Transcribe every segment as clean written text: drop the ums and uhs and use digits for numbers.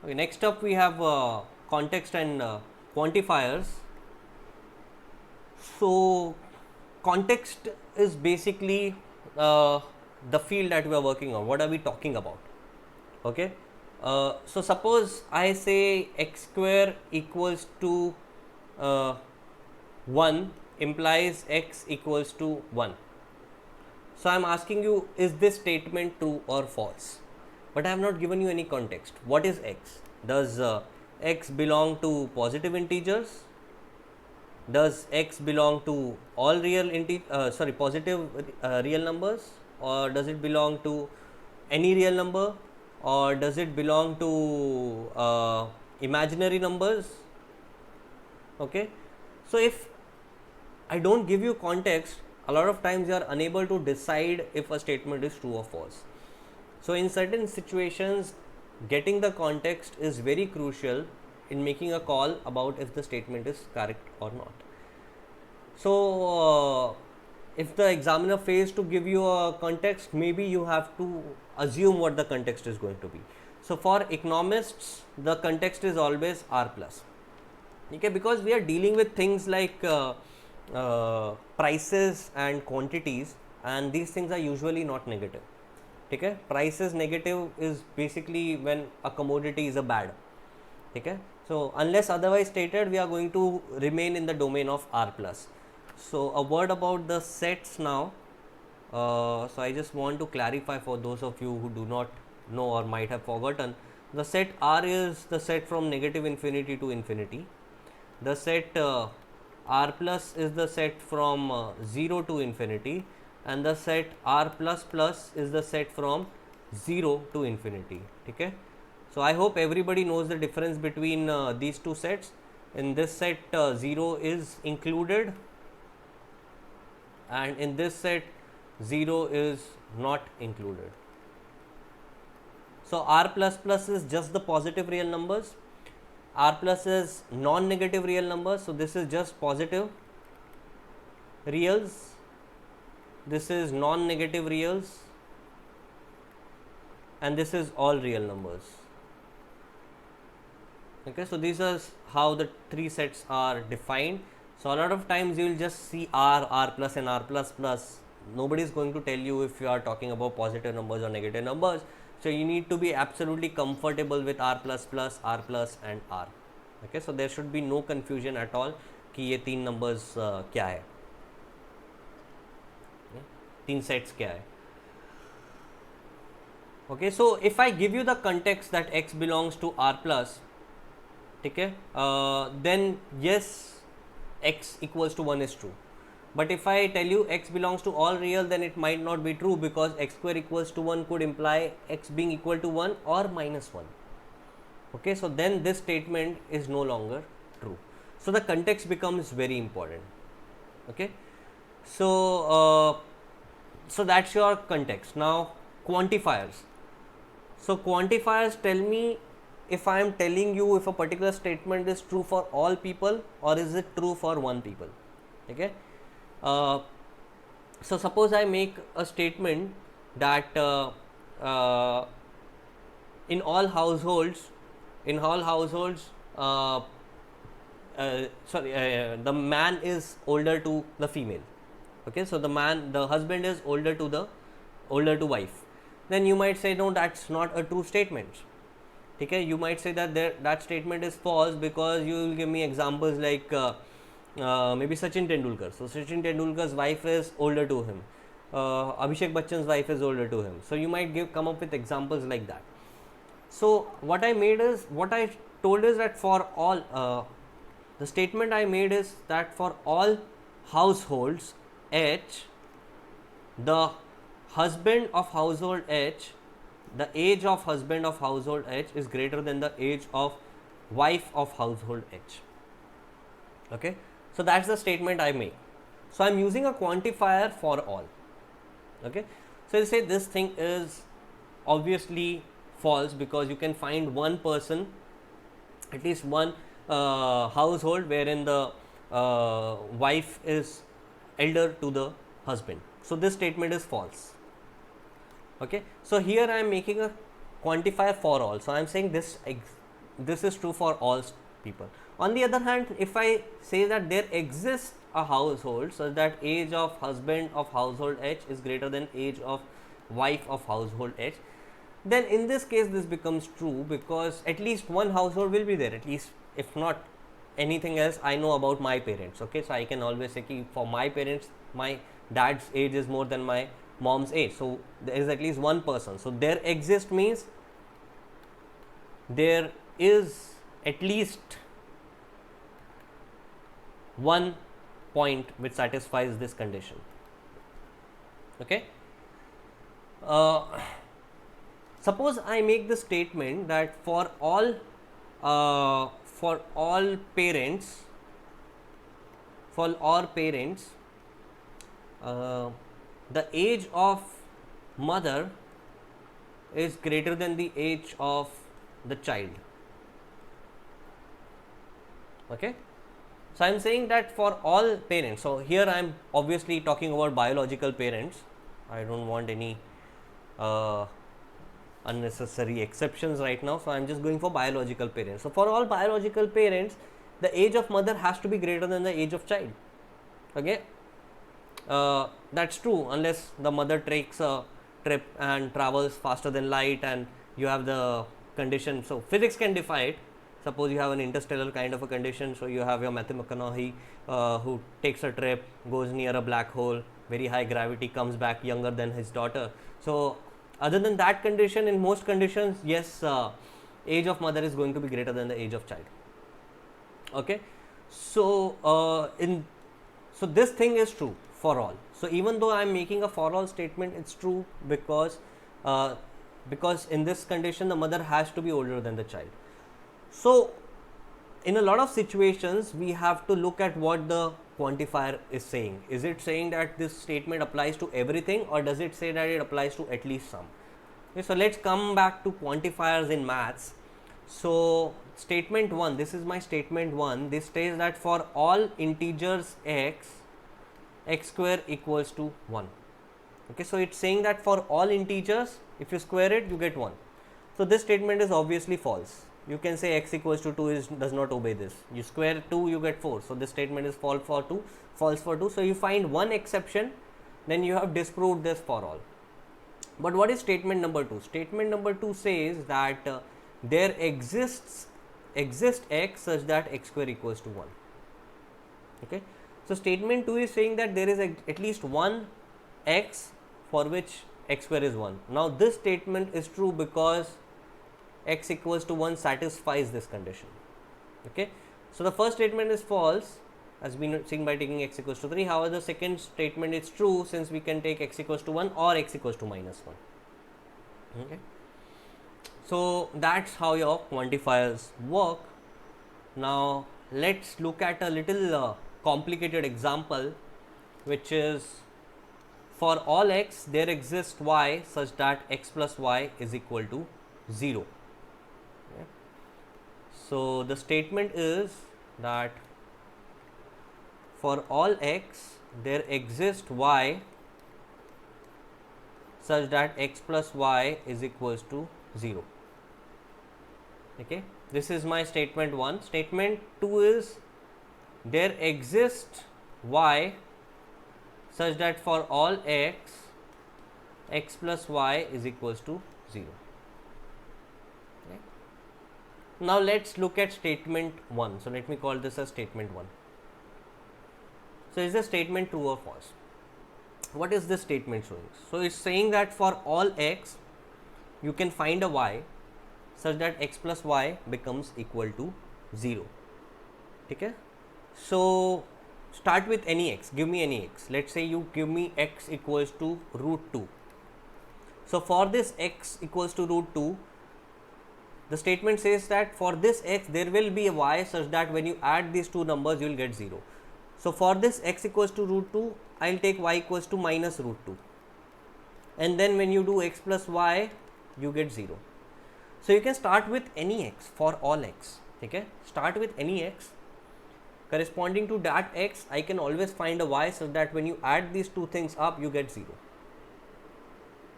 Okay, next up we have context and quantifiers. So context is basically the field that we are working on. What are we talking about? Okay. So suppose I say x square equals to uh, 1 implies x equals to 1. So I am asking you, is this statement true or false? But I have not given you any context. What is x? Does x belong to positive integers? Does x belong to all positive real numbers, or does it belong to any real number, or does it belong to imaginary numbers? Okay, so if I don't give you context, a lot of times you are unable to decide if a statement is true or false. So in certain situations, getting the context is very crucial in making a call about if the statement is correct or not. So if the examiner fails to give you a context, maybe you have to assume what the context is going to be. So for economists, the context is always R plus. Okay, because we are dealing with things like prices and quantities, and these things are usually not negative. Okay, price is negative is basically when a commodity is a bad. Okay, so unless otherwise stated, we are going to remain in the domain of R plus. So a word about the sets now. So I just want to clarify for those of you who do not know or might have forgotten. The set R is the set from negative infinity to infinity. The set R plus is the set from 0 to infinity, and the set R plus plus is the set from 0 to infinity. Okay. So I hope everybody knows the difference between these two sets. In this set 0 is included, and in this set 0 is not included. So R plus plus is just the positive real numbers. R plus is non-negative real numbers, so this is just positive reals. This is non-negative reals, and this is all real numbers. Okay, so these are how the three sets are defined. So a lot of times you will just see R, R plus and R plus plus. Nobody is going to tell you if you are talking about positive numbers or negative numbers. So you need to be absolutely comfortable with R plus plus, R plus and R. Okay, so there should be no confusion at all कि ये तीन numbers क्या है, तीन sets क्या है. Okay, so if I give you the context that x belongs to R plus, okay, then yes, x equals to 1 is true. But if I tell you x belongs to all real, then it might not be true, because x square equals to 1 could imply x being equal to 1 or minus 1. Okay, so then this statement is no longer true. So the context becomes very important. Okay, so so that's your context. Now quantifiers. So quantifiers tell me if I am telling you if a particular statement is true for all people or is it true for one people. Okay, so suppose I make a statement that in all households, the man is older to the female. Okay, so the husband is older to wife. Then you might say no, that's not a true statement. Okay, you might say that that statement is false because you will give me examples like maybe Sachin Tendulkar. So Sachin Tendulkar's wife is older to him. Abhishek Bachchan's wife is older to him. So you might come up with examples like that. So what I told is that for all the statement I made is that for all households H, the husband of household H, the age of husband of household H is greater than the age of wife of household H. Okay, so that's the statement I make. So I'm using a quantifier for all. Okay, so you say this thing is obviously false because you can find one person, at least one household wherein the wife is elder to the husband. So this statement is false. Okay, so here I am making a quantifier for all. So I am saying this is true for all people. On the other hand, if I say that there exists a household such that age of husband of household H is greater than age of wife of household H, then in this case this becomes true, because at least one household will be there, at least if not anything else I know about my parents. Okay, so I can always say ki for my parents my dad's age is more than my mom's age, so there is at least one person. So there exists means there is at least one point which satisfies this condition. Okay, suppose I make the statement that for all parents, the age of mother is greater than the age of the child. Okay, so I am saying that for all parents, so here I am obviously talking about biological parents, I don't want any unnecessary exceptions right now, so I am just going for biological parents. So for all biological parents, the age of mother has to be greater than the age of child. Okay, that's true unless the mother takes a trip and travels faster than light and you have the condition, so physics can defy it. Suppose you have an interstellar kind of a condition, so you have your Matthew McConaughey who takes a trip, goes near a black hole, very high gravity, comes back younger than his daughter. So other than that condition, in most conditions, yes, age of mother is going to be greater than the age of child. Okay, so so this thing is true for all. So even though I am making a for all statement, it's true because in this condition the mother has to be older than the child. So in a lot of situations we have to look at what the quantifier is saying. Is it saying that this statement applies to everything, or does it say that it applies to at least some? Okay, so let's come back to quantifiers in maths. So statement 1, this is my statement 1, this says that for all integers x square equals to 1. Okay, so it's saying that for all integers, if you square it you get 1. So this statement is obviously false. You can say x equals to 2 does not obey this. You square 2, you get 4. So this statement is false for 2. So you find one exception, then you have disproved this for all. But what is statement number 2? Statement number 2 says that there exists x such that x square equals to 1. Okay, so statement 2 is saying that there is at least one x for which x square is 1. Now this statement is true because x equals to 1 satisfies this condition. Okay, so the first statement is false, as been seen by taking x equals to 3. However, the second statement is true since we can take x equals to 1 or x equals to minus 1. Okay, so that's how your quantifiers work. Now let's look at a little complicated example, which is for all x there exists y such that x plus y is equal to 0. Okay. So the statement is that for all x there exists y such that x plus y is equals to 0. Okay, this is my statement 1. Statement 2 is there exists y such that for all x plus y is equals to 0. Okay. Now let's look at statement 1. So let me call this as statement 1. So is the statement true or false? What is this statement showing? So it's saying that for all x you can find a y such that x plus y becomes equal to 0. Okay, so start with any x, give me any x. Let's say you give me x equals to root 2. So for this x equals to root 2, the statement says that for this x there will be a y such that when you add these two numbers you will get 0. So for this x equals to root 2, I will take y equals to minus root 2, and then when you do x plus y you get 0. So you can start with any x for all x. Okay, start with any x. Corresponding to that x, I can always find a y so that when you add these two things up, you get 0.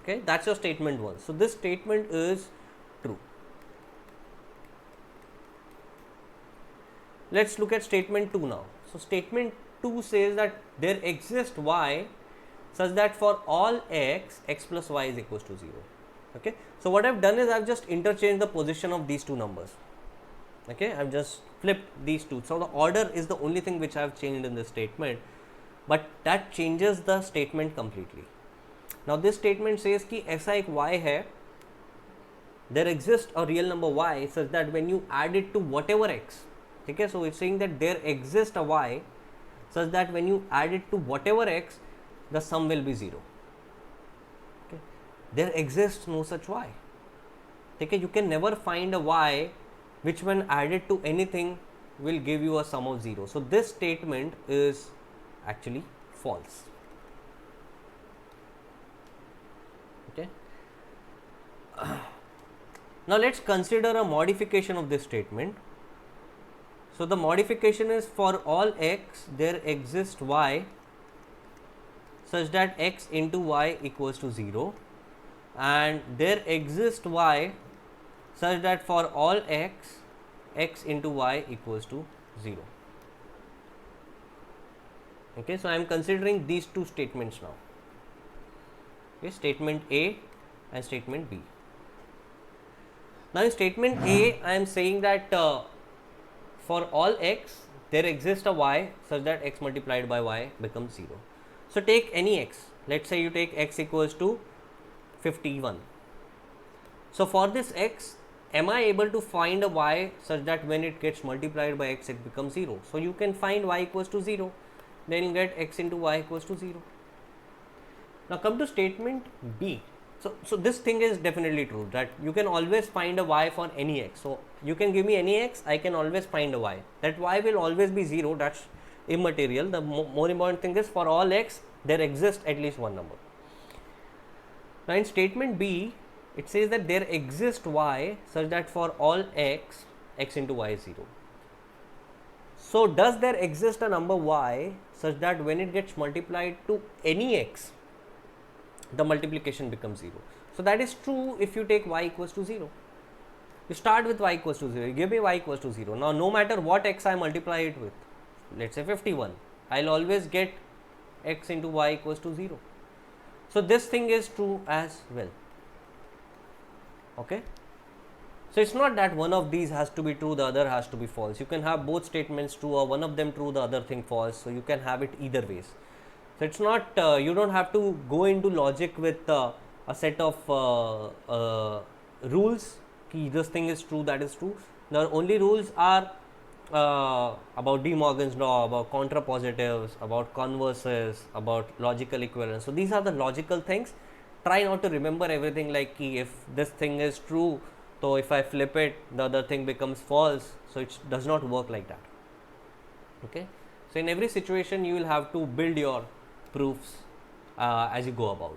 Okay, that's your statement 1. So this statement is true. let's look at statement 2 now. So statement 2 says that there exists y such that for all x, x plus y is equals to 0. Okay. So what I've done is I've just interchanged the position of these two numbers. Okay, I've just flipped these two. So the order is the only thing which I've changed in this statement, but that changes the statement completely. Now this statement says कि ऐसा एक y है, there exists a real number y such that when you add it to whatever x, okay, so it's saying that there exists a y such that when you add it to whatever x, the sum will be 0. Okay, there exists no such y. Okay, you can never find a y which when added to anything will give you a sum of 0. So this statement is actually false. Okay. Now let's consider a modification of this statement. So the modification is for all x there exists y such that x into y equals to 0, and there exists y such that for all x, x into y equals to 0. Okay, so I am considering these two statements now. Okay, statement A and statement B. Now in statement A, I am saying that for all x, there exists a y such that x multiplied by y becomes 0. So take any x. Let's say you take x equals to 51. So for this x, am I able to find a y such that when it gets multiplied by x, it becomes 0? So you can find y equals to 0, then you get x into y equals to 0. Now come to statement B. So this thing is definitely true, that you can always find a y for any x. So you can give me any x, I can always find a y. That y will always be 0, that's immaterial. The more important thing is for all x, there exists at least one number. Now in statement B, it says that there exists y such that for all x, x into y is 0. So does there exist a number y such that when it gets multiplied to any x, the multiplication becomes 0? So that is true if you take y equals to 0. You start with y equals to 0, you give me y equals to 0. Now no matter what x I multiply it with, let's say 51, I'll always get x into y equals to 0. So this thing is true as well. Okay. So it's not that one of these has to be true, the other has to be false. You can have both statements true, or one of them true, the other thing false. So you can have it either ways. So it's not, you don't have to go into logic with a set of rules, ki this thing is true, that is true. The only rules are about De Morgan's law, about contrapositives, about converses, about logical equivalence. So these are the logical things. Try not to remember everything like ki if this thing is true, so if I flip it, the other thing becomes false. So it does not work like that. Okay. So in every situation, you will have to build your proofs as you go about.